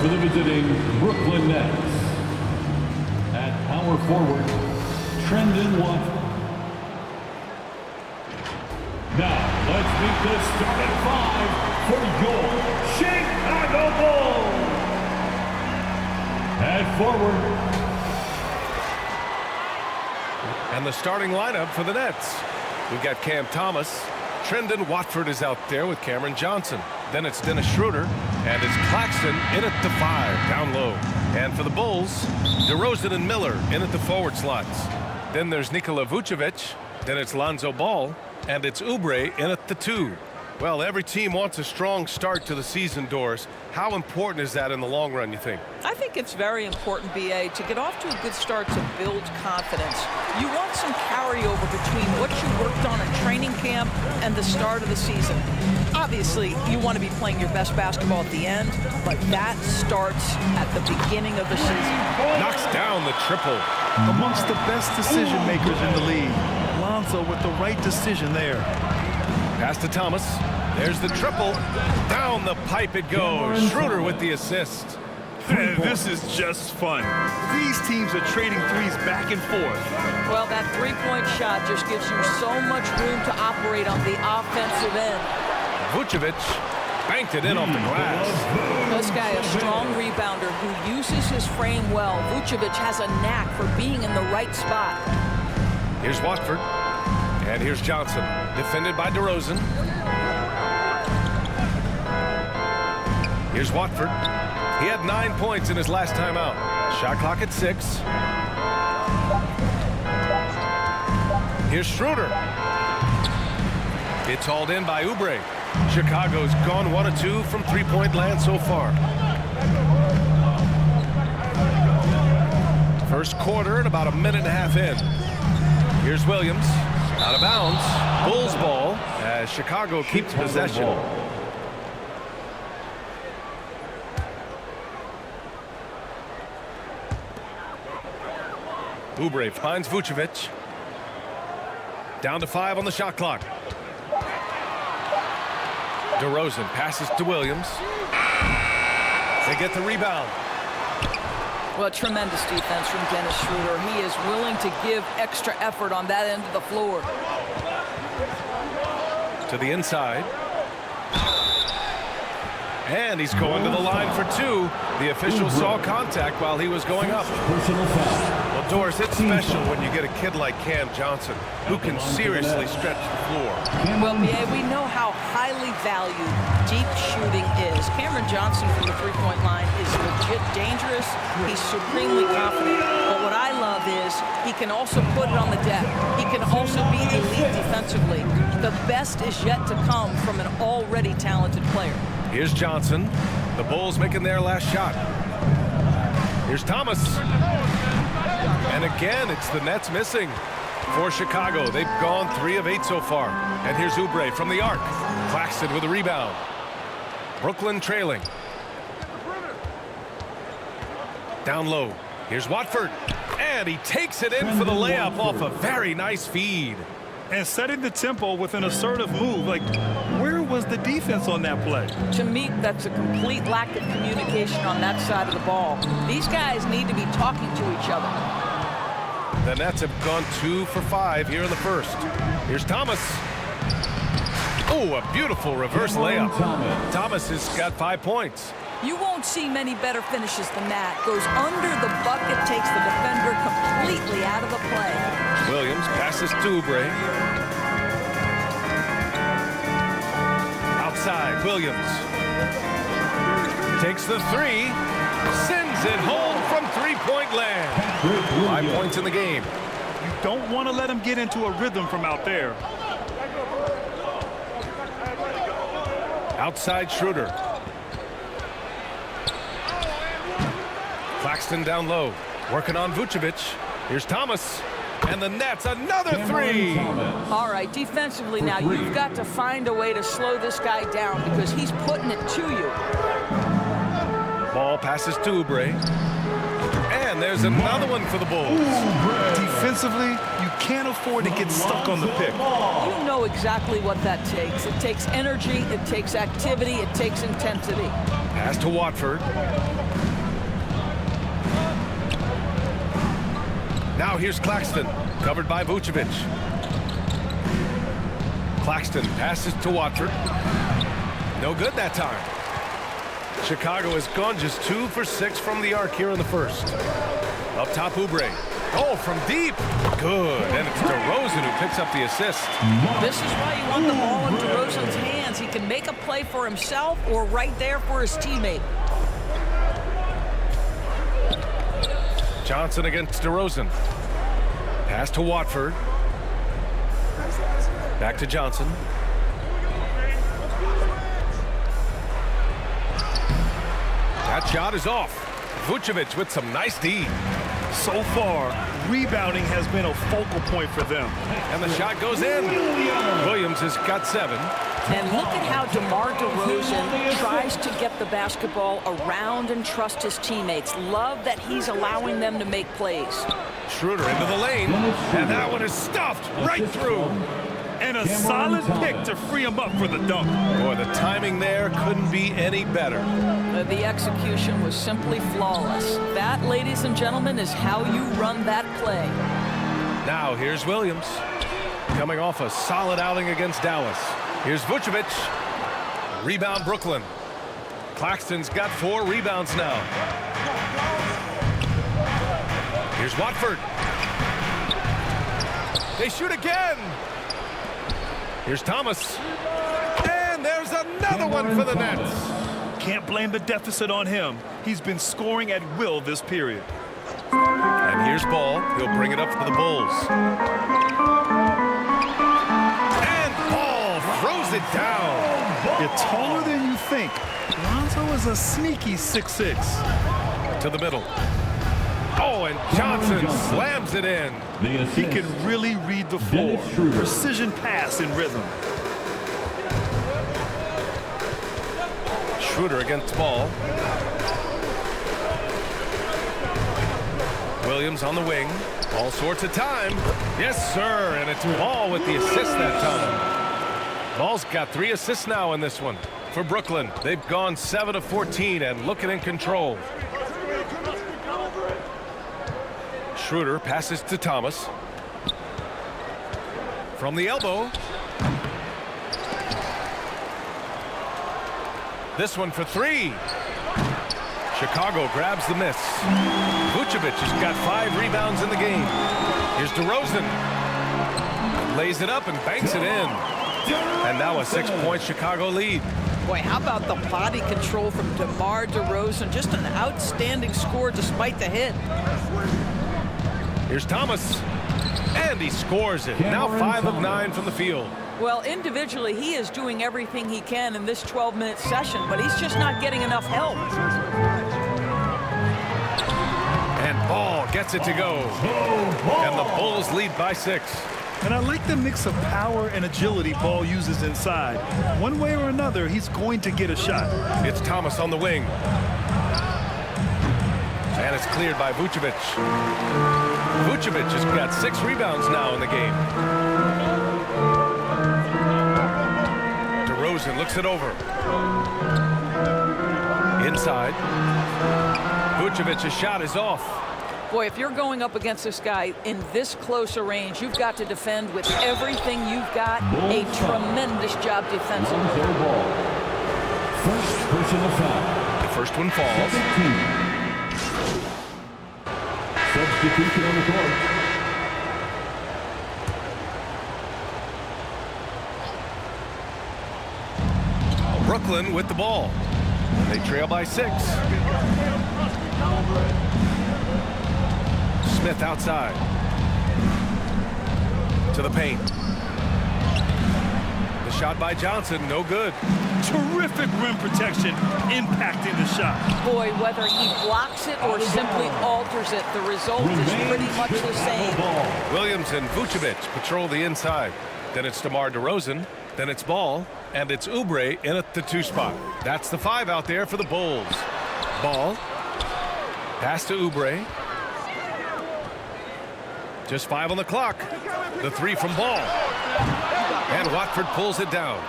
For the visiting Brooklyn Nets, at power forward, Trendon Watford. Now, let's meet the starting five for your Chicago Bulls. At forward. And the starting lineup for the Nets. We've got Cam Thomas. Trendon Watford is out there with Cameron Johnson. Then it's Dennis Schroeder, and it's Claxton in at the 5, down low. And for the Bulls, DeRozan and Miller in at the forward slots. Then there's Nikola Vucevic, then it's Lonzo Ball, and it's Oubre in at the 2. Well, every team wants a strong start to the season, Doris. How important is that in the long run, you think? I think it's very important, B.A., to get off to a good start to build confidence. You want some carryover between what you worked on in training camp and the start of the season. Obviously, you want to be playing your best basketball at the end, but that starts at the beginning of the season. Knocks down the triple. Amongst the best decision makers in the league. Lonzo with the right decision there. Pass to Thomas. There's the triple. Down the pipe it goes. Schroeder with the assist. This is just fun. These teams are trading threes back and forth. Well, that three-point shot just gives you so much room to operate on the offensive end. Vucevic banked it in off the glass. This guy, a strong rebounder who uses his frame well. Vucevic has a knack for being in the right spot. Here's Watford. And here's Johnson, defended by DeRozan. Here's Watford. He had 9 points in his last time out. Shot clock at 6. Here's Schroeder. It's hauled in by Oubre. Chicago's gone 1 of 2 from three-point land so far. First quarter and about a minute and a half in. Here's Williams. Out of bounds. Bulls ball as Chicago keeps possession. Oubre finds Vucevic. Down to 5 on the shot clock. DeRozan passes to Williams. They get the rebound. Well, tremendous defense from Dennis Schroeder. He is willing to give extra effort on that end of the floor. To the inside. And he's going to the line for 2. The official saw contact while he was going up. Well, Doris, it's special when you get a kid like Cam Johnson who can seriously stretch the floor. Well, B.A., we know how highly valued deep shooting is. Cameron Johnson from the three-point line is legit dangerous. He's supremely confident. But what I love is he can also put it on the deck. He can also be elite defensively. The best is yet to come from an already talented player. Here's Johnson. The Bulls making their last shot. Here's Thomas. And again, it's the Nets missing. For Chicago, they've gone 3 of 8 so far. And here's Oubre from the arc. Claxton with a rebound. Brooklyn trailing. Down low. Here's Watford. And he takes it in for the layup off a very nice feed. And setting the tempo with an assertive move. Like, where was the defense on that play? To me, that's a complete lack of communication on that side of the ball. These guys need to be talking to each other. The Nets have gone 2 for 5 here in the first. Here's Thomas. Oh, a beautiful reverse layup. Thomas has got 5 points. You won't see many better finishes than that. Goes under the bucket, takes the defender completely out of the play. Williams passes to Oubre. Outside, Williams. Takes the 3. Sends it home from three-point land. 5 points in the game. You don't want to let him get into a rhythm from out there. Outside Schroeder. Claxton down low. Working on Vucevic. Here's Thomas. And the Nets, another 3. All right, defensively now, you've got to find a way to slow this guy down because he's putting it to you. Ball passes to Oubre. And there's another one for the Bulls. Defensively, you can't afford to get stuck on the pick. You know exactly what that takes. It takes energy, it takes activity, it takes intensity. Pass to Watford. Now here's Claxton, covered by Vucevic. Claxton passes to Watford. No good that time. Chicago has gone just 2 for 6 from the arc here in the first. Up top, Oubre. Oh, from deep. Good. And it's DeRozan who picks up the assist. This is why you want the ball in DeRozan's hands. He can make a play for himself or right there for his teammate. Johnson against DeRozan. Pass to Watford. Back to Johnson. That shot is off. Vucevic with some nice D. So far, rebounding has been a focal point for them. And the shot goes in. Williams has got 7. And look at how DeMar DeRozan tries to get the basketball around and trust his teammates. Love that he's allowing them to make plays. Schroeder into the lane. And that one is stuffed right through. And a solid pick to free him up for the dunk. Boy, the timing there couldn't be any better. The execution was simply flawless. That, ladies and gentlemen, is how you run that play. Now here's Williams. Coming off a solid outing against Dallas. Here's Vucevic. Rebound Brooklyn. Claxton's got 4 rebounds now. Here's Watford. They shoot again. Here's Thomas. And there's another one for the Nets. Can't blame the deficit on him. He's been scoring at will this period. And here's Ball. He'll bring it up for the Bulls. And Ball throws it down. You're taller than you think. Lonzo is a sneaky 6'6". To the middle. Oh, and Johnson slams it in. He can really read the floor. Precision pass in rhythm. Schroeder against Ball. Williams on the wing. All sorts of time. Yes, sir. And it's Ball with the assist that time. Ball's got 3 assists now in this one. For Brooklyn, they've gone 7 of 14 and looking in control. Schroeder passes to Thomas. From the elbow. This one for 3. Chicago grabs the miss. Vucevic has got 5 rebounds in the game. Here's DeRozan. Lays it up and banks it in. And now a 6-point Chicago lead. Boy, how about the body control from DeMar DeRozan? Just an outstanding score despite the hit. Here's Thomas. And he scores it. Now 5 of 9 from the field. Well, individually, he is doing everything he can in this 12-minute session, but he's just not getting enough help. And Ball gets it to go. And the Bulls lead by 6. And I like the mix of power and agility Ball uses inside. One way or another, he's going to get a shot. It's Thomas on the wing. And it's cleared by Vucevic. Vucevic has got 6 rebounds now in the game. DeRozan looks it over. Inside. Vucevic's shot is off. Boy, if you're going up against this guy in this close a range, you've got to defend with everything you've got. A tremendous job defensively. First personal foul. The first one falls. Substitution on the court. Brooklyn with the ball. They trail by 6. Smith outside. To the paint. The shot by Johnson, no good. Terrific rim protection, impacting the shot. Boy, whether he blocks it or simply alters it, the result is pretty much the same. Williams and Vucevic patrol the inside. Then it's DeMar DeRozan. Then it's Ball. And it's Oubre in at the 2 spot. That's the 5 out there for the Bulls. Ball. Pass to Oubre. Just 5 on the clock. The 3 from Ball. And Watford pulls it down.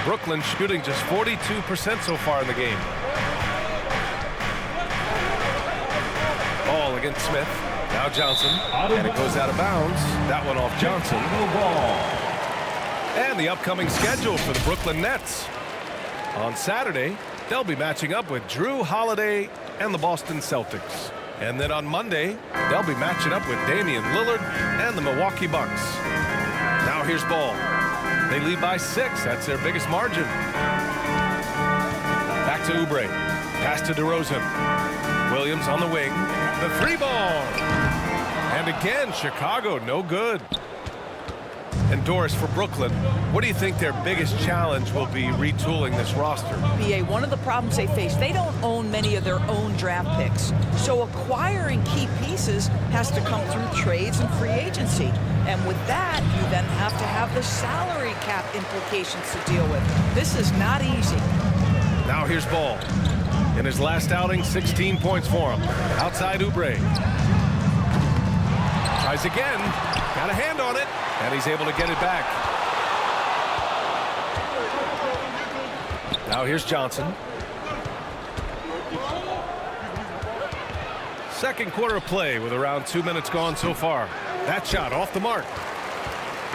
Brooklyn shooting just 42% so far in the game. Ball against Smith. Now Johnson, and it goes out of bounds. That one off Johnson. And the upcoming schedule for the Brooklyn Nets. On Saturday, they'll be matching up with Drew Holiday and the Boston Celtics. And then on Monday, they'll be matching up with Damian Lillard and the Milwaukee Bucks. Now here's Ball. They lead by 6. That's their biggest margin. Back to Oubre. Pass to DeRozan. Williams on the wing. The 3 ball. And again, Chicago, no good. And Doris, for Brooklyn, what do you think their biggest challenge will be retooling this roster? BA, one of the problems they face, they don't own many of their own draft picks. So acquiring key pieces has to come through trades and free agency. And with that, you then have to have the salary cap implications to deal with. This is not easy. Now here's Ball. In his last outing, 16 points for him. Outside Oubre. Tries again. Got a hand on it. And he's able to get it back. Now here's Johnson. Second quarter of play with around 2 minutes gone so far. That shot off the mark.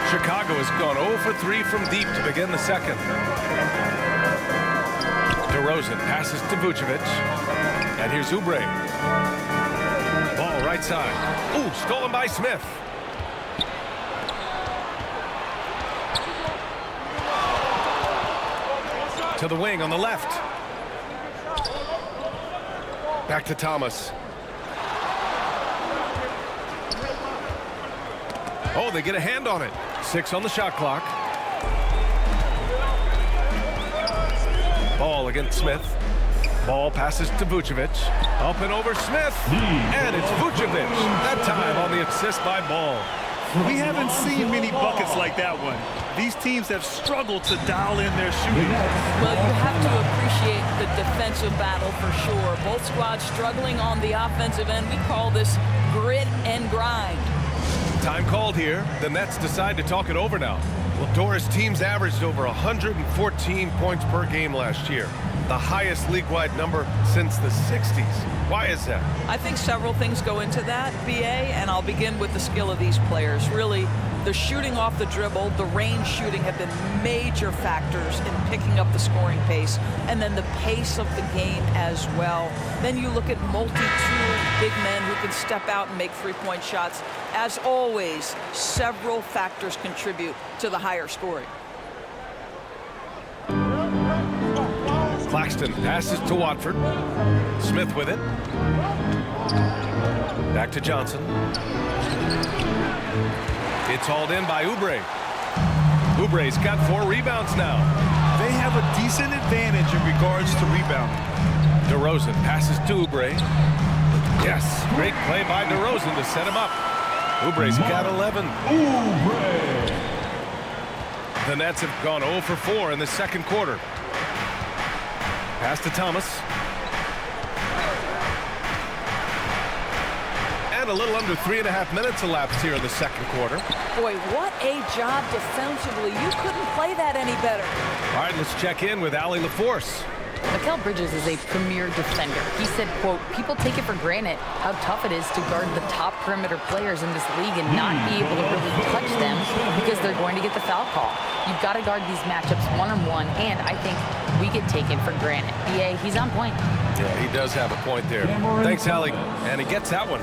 Chicago has gone 0 for 3 from deep to begin the second. DeRozan passes to Vucevic. And here's Oubre. Ball right side. Ooh, stolen by Smith. To the wing on the left. Back to Thomas. Oh, they get a hand on it. 6 on the shot clock. Ball against Smith. Ball passes to Vucevic. Up and over Smith. And it's Vucevic. That time on the assist by Ball. We haven't seen many buckets like that one. These teams have struggled to dial in their shooting. Well, you have to appreciate the defensive battle for sure. Both squads struggling on the offensive end. We call this grit and grind. Time called here. The Nets decide to talk it over now. Well, Doris, teams averaged over 114 points per game last year. The highest league-wide number since the 60s. Why is that? I think several things go into that, BA, and I'll begin with the skill of these players. Really, the shooting off the dribble, the range shooting have been major factors in picking up the scoring pace, and then the pace of the game as well. Then you look at multi-tool big men who can step out and make three-point shots. As always, several factors contribute to the higher scoring. Claxton passes to Watford. Smith with it. Back to Johnson. It's hauled in by Oubre. Oubre's got 4 rebounds now. They have a decent advantage in regards to rebounding. DeRozan passes to Oubre. Yes, great play by DeRozan to set him up. Oubre's got 11. The Nets have gone 0 for 4 in the second quarter. Pass to Thomas. And a little under 3.5 minutes elapsed here in the second quarter. Boy, what a job defensively. You couldn't play that any better. All right, let's check in with Allie LaForce. Mikal Bridges is a premier defender. He said, quote, people take it for granted how tough it is to guard the top perimeter players in this league and not be able to really touch them because they're going to get the foul call. You've got to guard these matchups one-on-one, and I think we get taken for granted. BA, he's on point. Yeah, he does have a point there. Thanks, Allie. And he gets that one.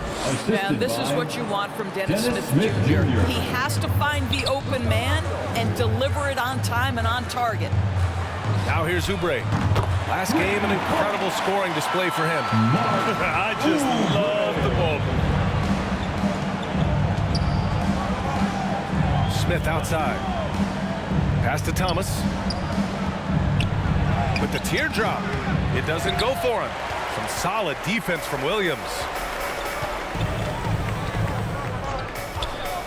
Man, this is what you want from Dennis Smith Jr. He has to find the open man and deliver it on time and on target. Now here's Oubre. Last game, an incredible scoring display for him. I just love the ball. Smith outside. Pass to Thomas. With the teardrop. It doesn't go for him. Some solid defense from Williams.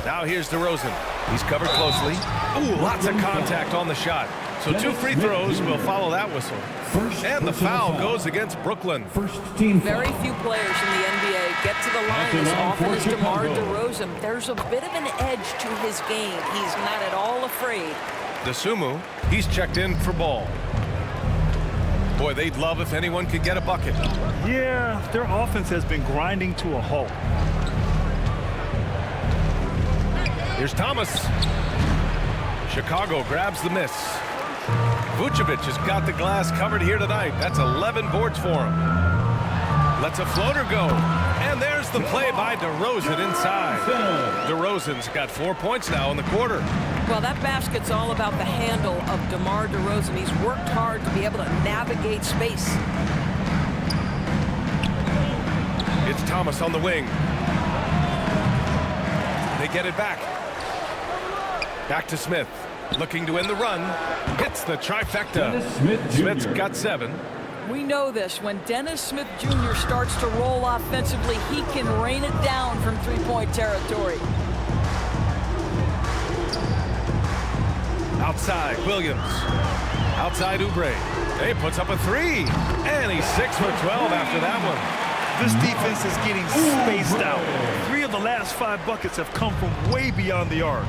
Now here's DeRozan. He's covered closely. Ooh, lots of contact on the shot. So 2 free throws will follow that whistle. And the foul goes against Brooklyn. Very few players in the NBA get to the line as often as DeMar DeRozan. There's a bit of an edge to his game. He's not at all afraid. DeSumo, he's checked in for Ball. Boy, they'd love if anyone could get a bucket. Yeah, their offense has been grinding to a halt. Here's Thomas. Chicago grabs the miss. Vucevic has got the glass covered here tonight. That's 11 boards for him. Lets a floater go. And there's the play by DeRozan inside. DeRozan's got 4 points now in the quarter. Well, that basket's all about the handle of DeMar DeRozan. He's worked hard to be able to navigate space. It's Thomas on the wing. They get it back. Back to Smith. Looking to end the run. Hits the trifecta. Smith's got 7. We know this. When Dennis Smith Jr. starts to roll offensively, he can rain it down from three-point territory. Outside, Williams. Outside, Oubre. He puts up a 3. And he's 6 for 12 after that one. This defense is getting spaced out. 3 of the last 5 buckets have come from way beyond the arc.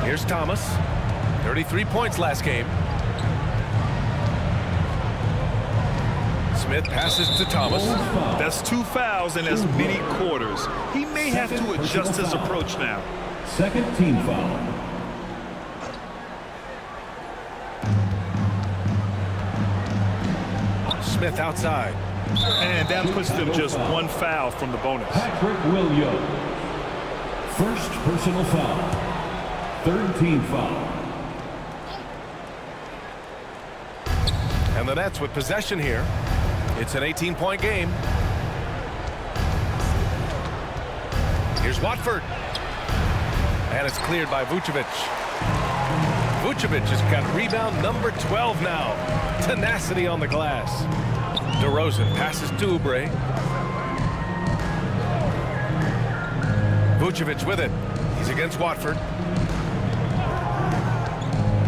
Here's Thomas. 33 points last game. Smith passes to Thomas. That's 2 fouls in as many quarters. He may have to adjust his approach now. Second team foul. Smith outside. And that puts them just 1 foul from the bonus. Patrick Williams. First personal foul. Third team foul. And the Nets with possession here. It's an 18-point game. Here's Watford. And it's cleared by Vucevic. Vucevic has got rebound number 12 now. Tenacity on the glass. DeRozan passes to Oubre. Vucevic with it. He's against Watford.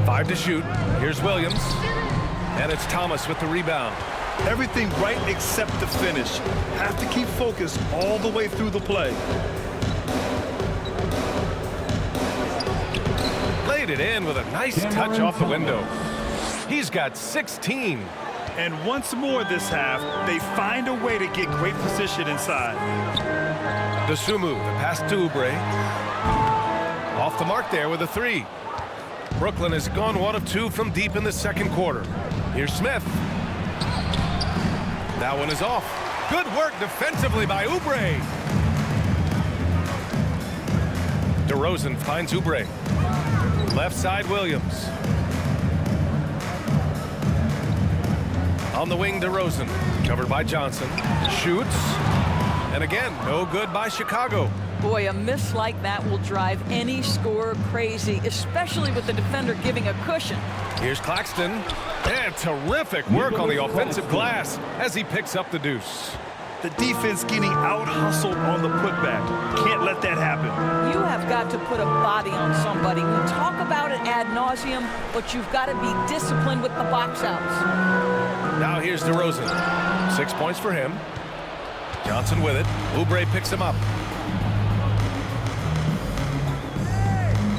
5 to shoot. Here's Williams. And it's Thomas with the rebound. Everything right except the finish. Have to keep focused all the way through the play. Laid it in with a nice touch off the window. He's got 16. And once more this half, they find a way to get great position inside. Dosunmu, the pass to Oubre. Off the mark there with a 3. Brooklyn has gone 1 of 2 from deep in the second quarter. Here's Smith. That one is off. Good work defensively by Oubre. DeRozan finds Oubre. Left side, Williams. On the wing, DeRozan. Covered by Johnson. Shoots. And again, no good by Chicago. Boy, a miss like that will drive any scorer crazy, especially with the defender giving a cushion. Here's Claxton. And terrific work on the offensive glass as he picks up the deuce. The defense getting out-hustled on the putback. Can't let that happen. You have got to put a body on somebody. We talk about it ad nauseum, but you've got to be disciplined with the box outs. Now here's DeRozan. 6 points for him. Johnson with it. Oubre picks him up.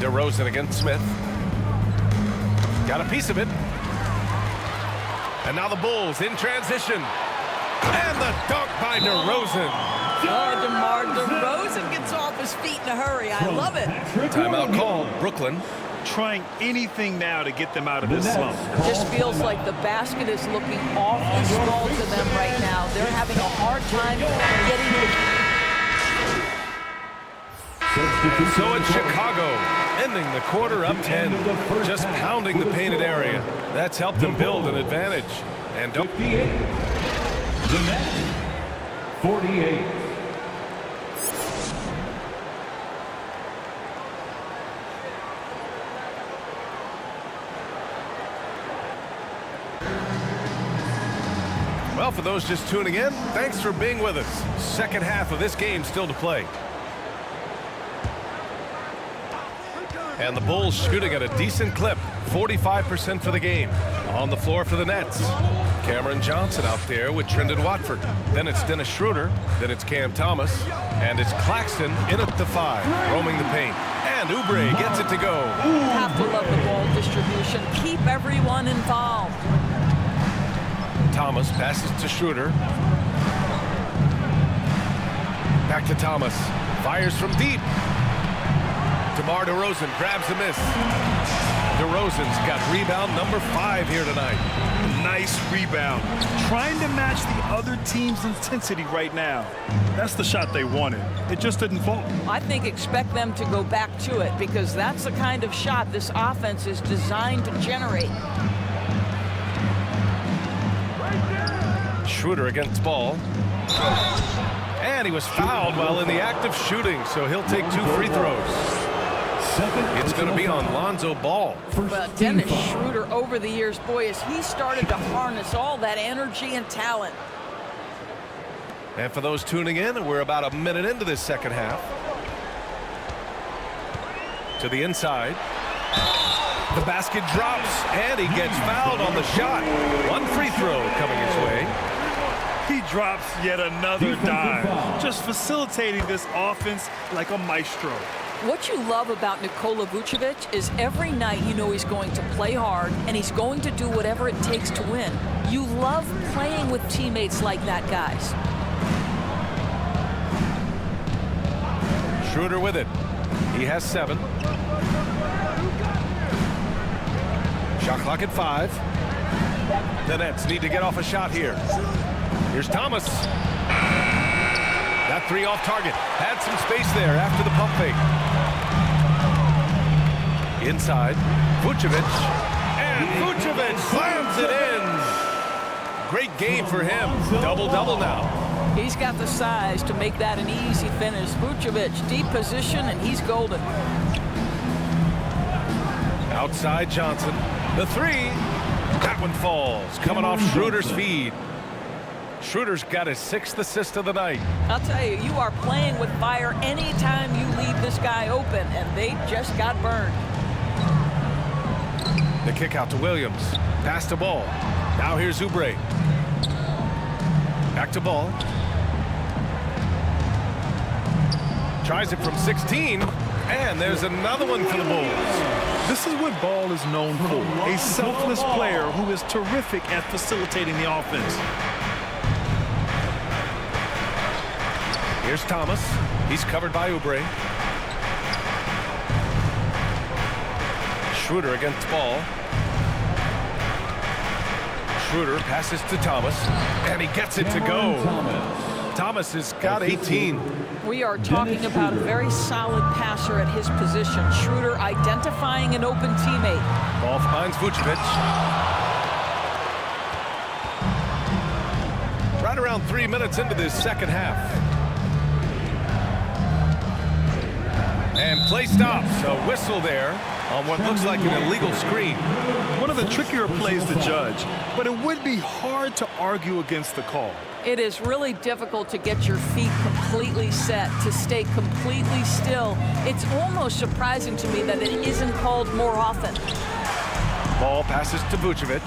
DeRozan against Smith. Got a piece of it. And now the Bulls in transition. And the dunk by DeRozan. Oh, DeMar DeRozan gets off his feet in a hurry. I love it. Timeout called. Brooklyn. Trying anything now to get them out of this slump. Just feels like the basket is looking awfully small to them right now. They're having a hard time getting the... So it's Chicago, ending the quarter up 10. Just pounding the painted area. That's helped them build an advantage. And don't... 58. The Nets. 48. Well, for those just tuning in, thanks for being with us. Second half of this game still to play. And the Bulls shooting at a decent clip, 45% for the game. On the floor for the Nets. Cameron Johnson out there with Trendon Watford. Then it's Dennis Schroeder. Then it's Cam Thomas. And it's Claxton in at the 5, roaming the paint. And Oubre gets it to go. Have to love the ball distribution. Keep everyone involved. Thomas passes to Schroeder. Back to Thomas. Fires from deep. DeMar DeRozan grabs the miss. DeRozan's got rebound number 5 here tonight. Nice rebound. Trying to match the other team's intensity right now. That's the shot they wanted. It just didn't fall. I think expect them to go back to it because that's the kind of shot this offense is designed to generate. Schroeder against Ball. And he was fouled while in the act of shooting, so he'll take 2 free throws. It's going to be on Lonzo Ball. Well, Dennis Schroeder over the years, boy, as he started to harness all that energy and talent. And for those tuning in, we're about a minute into this second half. To the inside. The basket drops, and he gets fouled on the shot. 1 free throw coming his way. He drops yet another dime, just facilitating this offense like a maestro. What you love about Nikola Vucevic is every night you know he's going to play hard and he's going to do whatever it takes to win. You love playing with teammates like that, guys. Schroeder with it. He has 7. Shot clock at 5. The Nets need to get off a shot here. Here's Thomas. That 3 off target. Had some space there after the pump fake. Inside. Vucevic. And Vucevic slams it in. Great game for him. Double-double now. He's got the size to make that an easy finish. Vucevic, deep position, and he's golden. Outside Johnson. The 3. That one falls. Coming off Schroeder's feed. Schroeder's got his 6th assist of the night. I'll tell you, you are playing with fire anytime you leave this guy open, and they just got burned. The kick out to Williams. Pass to Ball. Now here's Oubre. Back to Ball. Tries it from 16. And there's another one for the Bulls. This is what Ball is known for. A selfless player who is terrific at facilitating the offense. Here's Thomas. He's covered by Oubre. Schroeder against Ball. Schroeder passes to Thomas, and he gets it to go. Thomas has got 18. We are talking about a very solid passer at his position. Schroeder identifying an open teammate. Ball finds Vucevic. Right around 3 minutes into this second half. And play stops. A whistle there on what looks like an illegal screen. One of the trickier plays to judge, but it would be hard to argue against the call. It is really difficult to get your feet completely set, to stay completely still. It's almost surprising to me that it isn't called more often. Ball passes to Vucevic.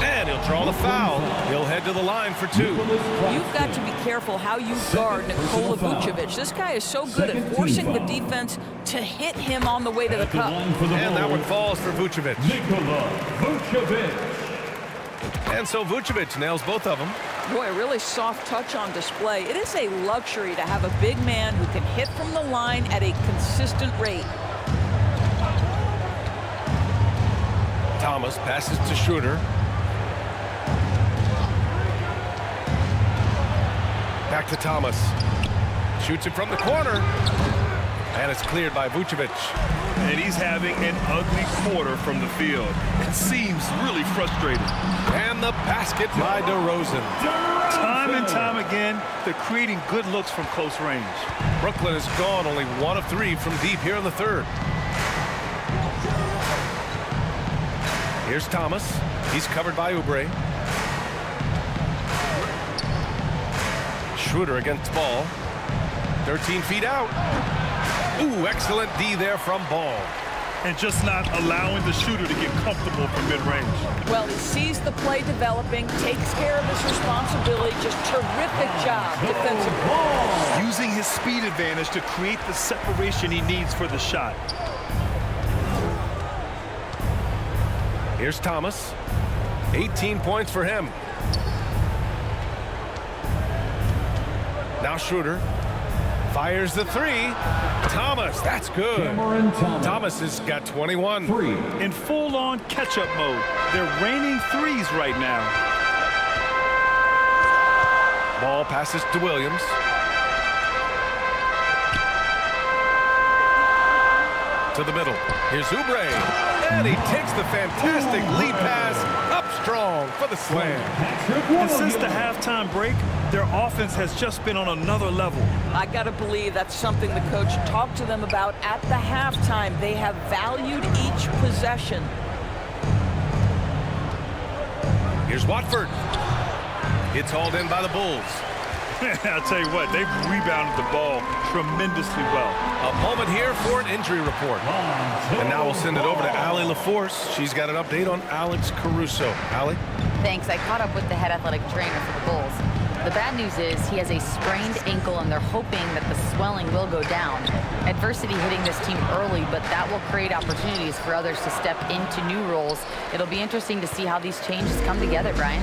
And he'll draw the foul. He'll head to the line for 2. You've got to be careful how you guard Nikola Vucevic. This guy is so good at forcing the defense to hit him on the way to the cup. And that one falls for Vucevic. Nikola Vucevic. And so Vucevic nails both of them. Boy, a really soft touch on display. It is a luxury to have a big man who can hit from the line at a consistent rate. Thomas passes to Schroeder. Back to Thomas. Shoots it from the corner. And it's cleared by Vucevic. And he's having an ugly quarter from the field. It seems really frustrating. And the basket by DeRozan. Time and time again, they're creating good looks from close range. Brooklyn has gone only 1 of 3 from deep here in the third. Here's Thomas. He's covered by Oubre. Schroeder against Ball. 13 feet out. Ooh, excellent D there from Ball. And just not allowing the shooter to get comfortable from mid-range. Well, he sees the play developing, takes care of his responsibility. Just terrific job defensively. Using his speed advantage to create the separation he needs for the shot. Here's Thomas. 18 points for him. Now Schroeder. Fires the three. Thomas, that's good. Cameron Thomas has got 21. 3. In full-on catch-up mode. They're raining threes right now. Ball passes to Williams. To the middle. Here's Oubre. And he takes the fantastic lead pass up strong for the slam. And since the halftime break, their offense has just been on another level. I got to believe that's something the coach talked to them about at the halftime. They have valued each possession. Here's Watford. It's hauled in by the Bulls. I'll tell you what, they've rebounded the ball tremendously well. A moment here for an injury report. And now we'll send it over to Allie LaForce. She's got an update on Alex Caruso. Allie? Thanks. I caught up with the head athletic trainer for the Bulls. The bad news is he has a sprained ankle, and they're hoping that the swelling will go down. Adversity hitting this team early, but that will create opportunities for others to step into new roles. It'll be interesting to see how these changes come together, Brian.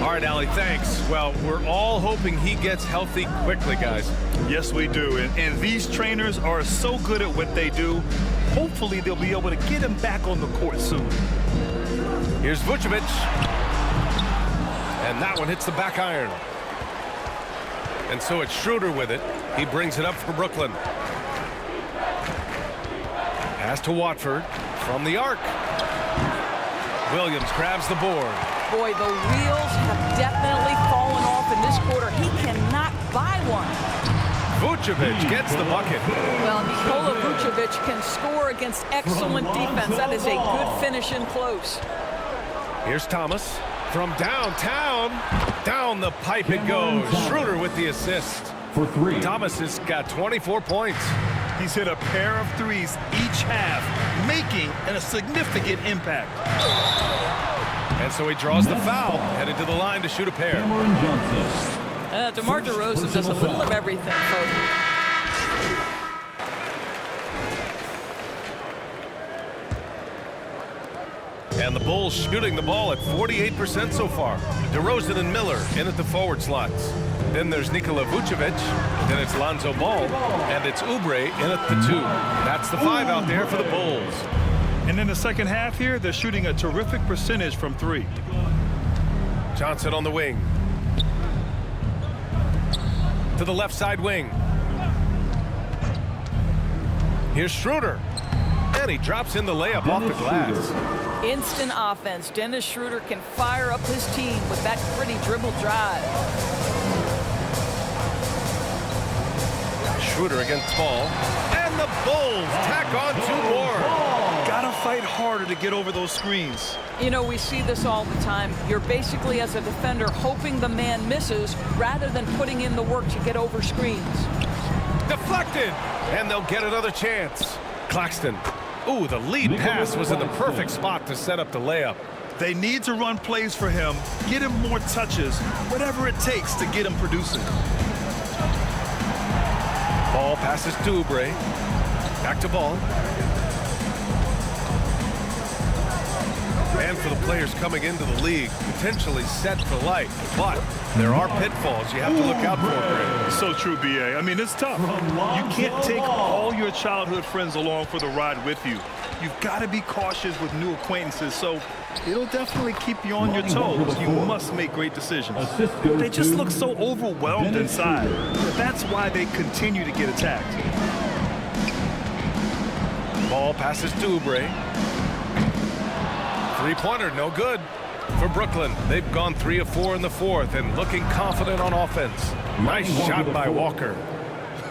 All right, Allie, thanks. Well, we're all hoping he gets healthy quickly, guys. Yes, we do. And these trainers are so good at what they do. Hopefully, they'll be able to get him back on the court soon. Here's Vucevic. And that one hits the back iron. And so it's Schroeder with it. He brings it up for Brooklyn. Pass to Watford from the arc. Williams grabs the board. Boy, the wheels have definitely fallen off in this quarter. He cannot buy one. Vucevic gets the bucket. Well, Nikola Vucevic can score against excellent defense. That is a good finish in close. Here's Thomas from downtown. Down the pipe it goes. Schroeder with the assist. For 3. Thomas has got 24 points. He's hit a pair of threes each half, making a significant impact. And so he draws the foul, headed to the line to shoot a pair. Cameron Johnson. DeMar DeRozan does a little of everything, folks. And the Bulls shooting the ball at 48% so far. DeRozan and Miller in at the forward slots. Then there's Nikola Vucevic. Then it's Lonzo Ball. And it's Oubre in at the 2. That's the 5 out there for the Bulls. And in the second half here, they're shooting a terrific percentage from 3. Johnson on the wing. To the left side wing. Here's Schroeder. And he drops in the layup off the glass. Instant offense. Dennis Schroeder can fire up his team with that pretty dribble drive. Schroeder against Ball. And the Bulls tack on 2 more. Gotta fight harder to get over those screens. You know, we see this all the time. You're basically, as a defender, hoping the man misses rather than putting in the work to get over screens. Deflected. And they'll get another chance. Claxton. Ooh, the lead pass was in the perfect spot to set up the layup. They need to run plays for him, get him more touches, whatever it takes to get him producing. Ball passes to Oubre. Back to Ball. And for the players coming into the league, potentially set for life. But there are pitfalls you have to look out for, Greg. So true, B.A. I mean, it's tough. You can't take all your childhood friends along for the ride with you. You've got to be cautious with new acquaintances, so it'll definitely keep you on your toes. You must make great decisions. They just look so overwhelmed inside. That's why they continue to get attacked. Ball passes to Oubre. Three-pointer, no good for Brooklyn. They've gone 3 of 4 in the fourth and looking confident on offense. Nice shot by Walker.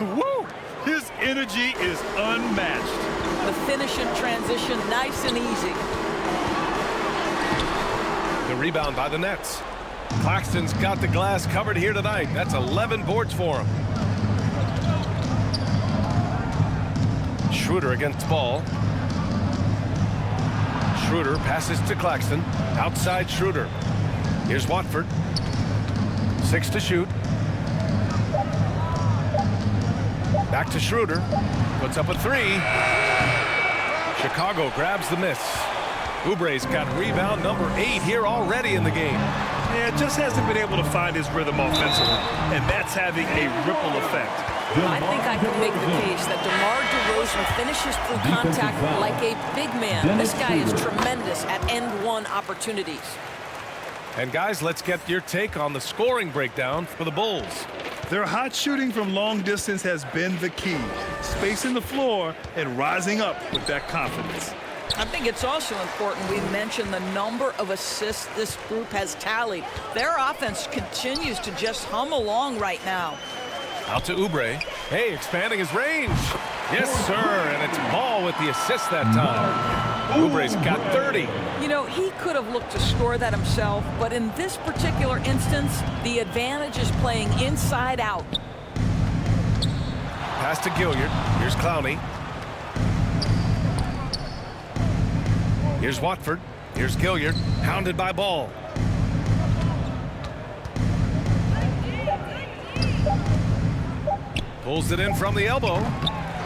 Woo! His energy is unmatched. The finish in transition, nice and easy. The rebound by the Nets. Claxton's got the glass covered here tonight. That's 11 boards for him. Schroeder against Ball. Schroeder passes to Claxton. Outside Schroeder. Here's Watford. 6 to shoot. Back to Schroeder. Puts up a 3. Chicago grabs the miss. Oubre's got rebound number 8 here already in the game. Yeah, just hasn't been able to find his rhythm offensively, and that's having a ripple effect. I think I can make the case that DeMar DeRozan finishes through contact like a big man. This guy is tremendous at end-one opportunities. And guys, let's get your take on the scoring breakdown for the Bulls. Their hot shooting from long distance has been the key. Spacing the floor and rising up with that confidence. I think it's also important we mention the number of assists this group has tallied. Their offense continues to just hum along right now. Out to Oubre. Hey, expanding his range. Yes, sir. And it's Ball with the assist that time. Oubre's got 30. You know, he could have looked to score that himself, but in this particular instance, the advantage is playing inside out. Pass to Gilliard. Here's Clowney. Here's Watford. Here's Gilliard. Hounded by Ball. Pulls it in from the elbow.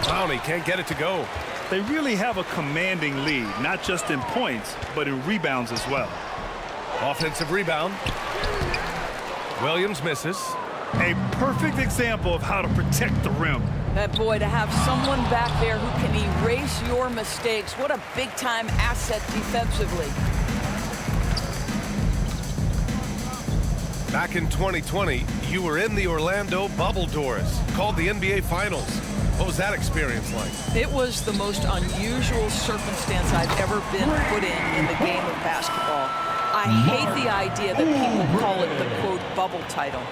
Clowney can't get it to go. They really have a commanding lead, not just in points, but in rebounds as well. Offensive rebound. Williams misses. A perfect example of how to protect the rim. That boy, to have someone back there who can erase your mistakes. What a big-time asset defensively. Back in 2020, you were in the Orlando bubble doors, called the NBA Finals. What was that experience like? It was the most unusual circumstance I've ever been put in the game of basketball. I hate the idea that people call it the, quote, bubble title.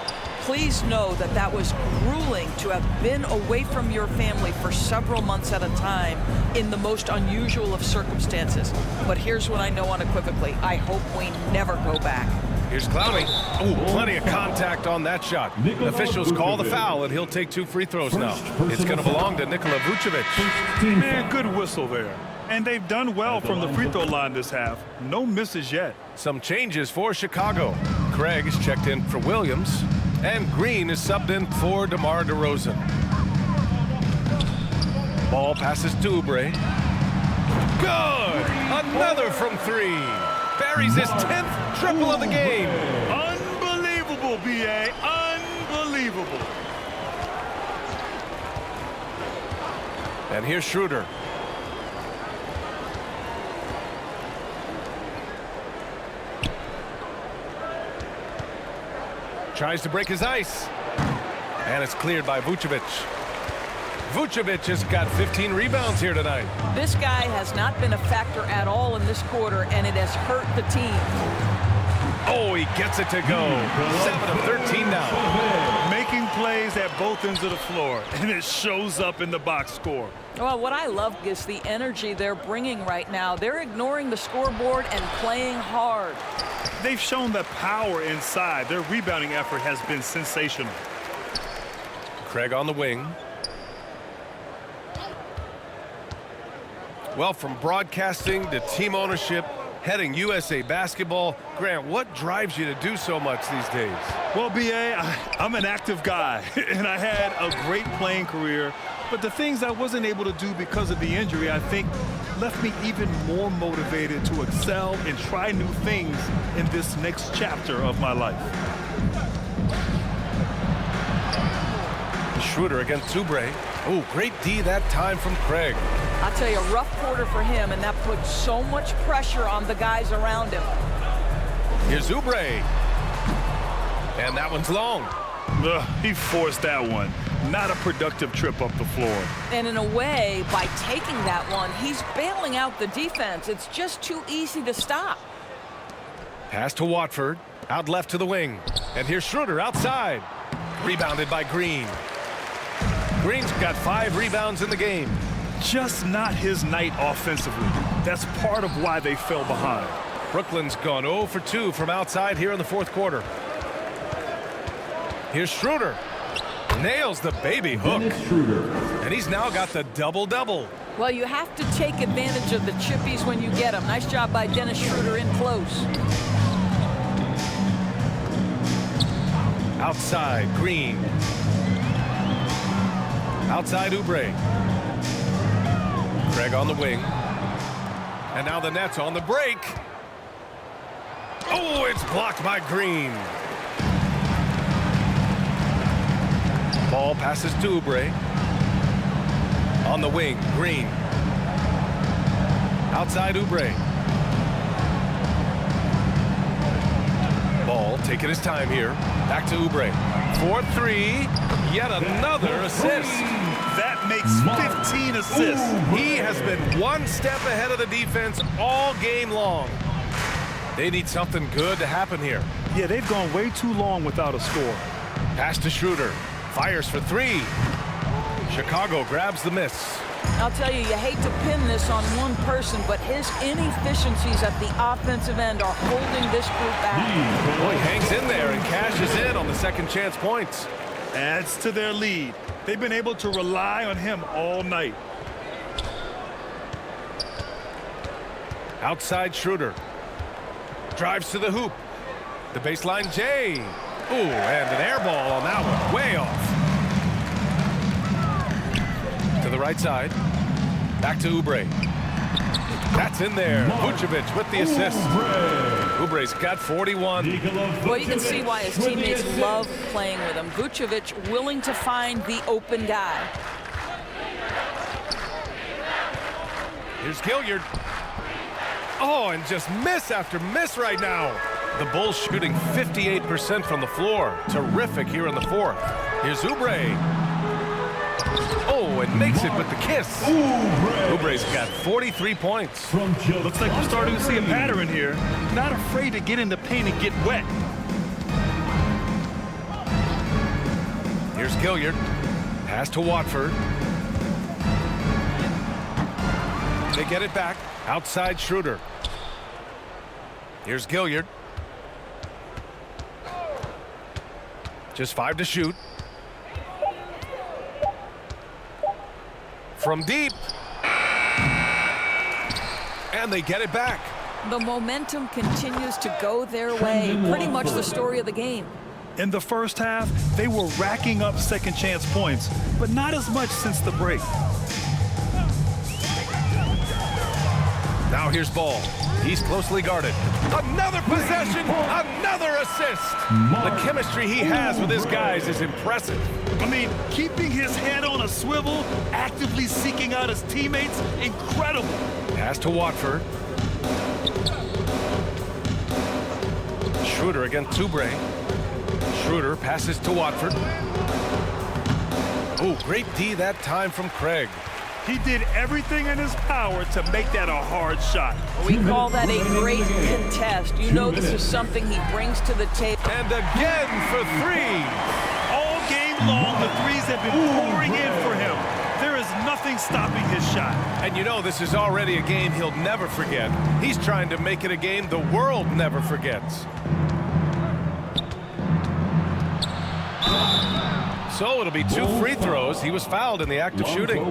Please know that that was grueling to have been away from your family for several months at a time in the most unusual of circumstances. But here's what I know unequivocally. I hope we never go back. Here's Clowney. Oh, plenty of contact on that shot. Officials call the foul, and he'll take 2 free throws now. It's going to belong to Nikola Vucevic. Man, good whistle there. And they've done well from the free throw line this half. No misses yet. Some changes for Chicago. Craig is checked in for Williams, and Green is subbed in for DeMar DeRozan. Ball passes to Oubre. Good! Another from 3. Buries his 10th triple of the game. Unbelievable, B.A. Unbelievable. And here's Schroeder. Tries to break his ice. And it's cleared by Vucevic. Vucevic has got 15 rebounds here tonight. This guy has not been a factor at all in this quarter, and it has hurt the team. Oh, he gets it to go. 7 of 13 now. Making plays at both ends of the floor, and it shows up in the box score. Well, what I love is the energy they're bringing right now. They're ignoring the scoreboard and playing hard. They've shown the power inside. Their rebounding effort has been sensational. Craig on the wing. Well, from broadcasting to team ownership, heading USA Basketball, Grant, what drives you to do so much these days? Well, B.A., I'm an active guy, and I had a great playing career. But the things I wasn't able to do because of the injury, I think, left me even more motivated to excel and try new things in this next chapter of my life. Schroeder against Oubre. Oh, great D that time from Craig. I'll tell you, a rough quarter for him, and that puts so much pressure on the guys around him. Here's Oubre. And that one's long. He forced that one. Not a productive trip up the floor. And in a way, by taking that one, he's bailing out the defense. It's just too easy to stop. Pass to Watford. Out left to the wing. And here's Schroeder outside. Rebounded by Green. Green's got 5 rebounds in the game. Just not his night offensively. That's part of why they fell behind. Brooklyn's gone 0 for 2 from outside here in the 4th quarter. Here's Schroeder. Nails the baby hook. And he's now got the double-double. Well, you have to take advantage of the chippies when you get them. Nice job by Dennis Schroeder in close. Outside, Green. Outside, Oubre. Craig on the wing. And now the Nets on the break. Oh, it's blocked by Green. Ball Ball passes to Oubre. On the wing, Green. Outside Oubre. Ball taking his time here. Back to Oubre. 4-3. Yet another assist. That makes 15 assists. He has been one step ahead of the defense all game long. They need something good to happen here. Yeah, they've gone way too long without a score. Pass to Schroeder. Fires for three. Chicago grabs the miss. I'll tell you, you hate to pin this on one person, but his inefficiencies at the offensive end are holding this group back. Boy, hangs in there and cashes in on the second chance points. Adds to their lead. They've been able to rely on him all night. Outside Schroeder. Drives to the hoop. The baseline Jay. Ooh, and an air ball on that one. Way off. To the right side. Back to Oubre. That's in there. Vucevic with the assist. Oubre's got 41. Well, you can see why his teammates love playing with him. Vucevic willing to find the open guy. Here's Gilliard. Oh, and just miss after miss right now. The Bulls shooting 58% from the floor. Terrific here in the fourth. Here's Oubre. Oh, and makes it with the kiss. Oubre's got 43 points. Looks like we're starting to see a pattern here. Not afraid to get in the paint and get wet. Here's Gilliard. Pass to Watford. They get it back. Outside Schroeder. Here's Gilliard. Just 5 to shoot. From deep. And they get it back. The momentum continues to go their way. Pretty much the story of the game. In the first half, they were racking up second chance points, but not as much since the break. Now here's Ball. He's closely guarded. Another possession, another assist. The chemistry he has with his guys is impressive. I mean, keeping his head on a swivel, actively seeking out his teammates, incredible. Pass to Watford. Schroeder against Oubre. Schroeder passes to Watford. Oh, great D that time from Craig. He did everything in his power to make that a hard shot. We call that a great contest. You know this is something he brings to the table. And again for three. All game long, the threes have been pouring in for him. There is nothing stopping his shot. And you know this is already a game he'll never forget. He's trying to make it a game the world never forgets. So it'll be 2 free throws. He was fouled in the act of shooting.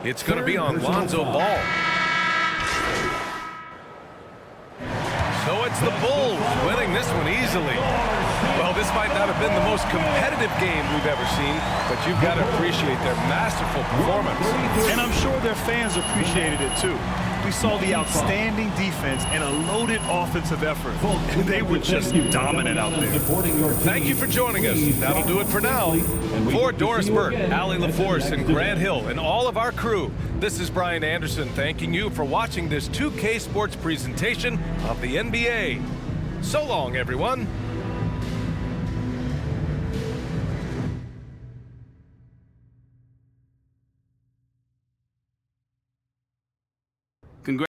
It's going to be on Lonzo Ball. So it's the Bulls winning this one easily. Well, this might not have been the most competitive game we've ever seen, but you've got to appreciate their masterful performance. And I'm sure their fans appreciated it too. We saw the outstanding defense and a loaded offensive effort. They were just dominant out there. Thank you for joining us. That'll do it for now. For Doris Burke, Allie LaForce, and Grant Hill, and all of our crew, this is Brian Anderson thanking you for watching this 2K Sports presentation of the NBA. So long, everyone.